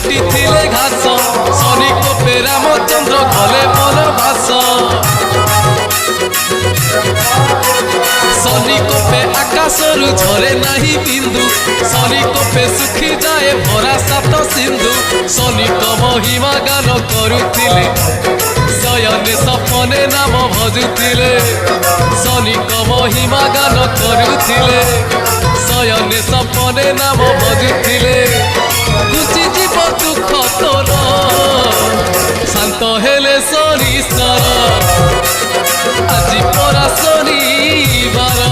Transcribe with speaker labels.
Speaker 1: କାଟିଥିଲେ ଘାସ ଶନି କୋପେ ରାମଚନ୍ଦ୍ର ଗଲେ ବନବାସ ଶନି କୋପେ ଆକାଶରୁ ଝରେ ନାହିଁ ବିନ୍ଦୁ ଶନି କୋପେ ଶୁଖି ଯାଏ ଭରା ସାତ ସିନ୍ଧୁ ଶନିଙ୍କ ମହିମା ଗାନ କରୁଥିଲେ ଶୟନେ ସପନେ ନାମ ଭଜୁଥିଲେ ଶନିଙ୍କ ମହିମା ଗାନ କରୁଥିଲେ ଶୟନେ ସପନେ ନାମ ଭଜୁଥିଲେ ଘୁଚିଯିବ ଦୁଃଖ ତୋର ଶାନ୍ତ ହେଲେ ଶନିଶ୍ଚର ଆଜି ପରା ଶନିବାର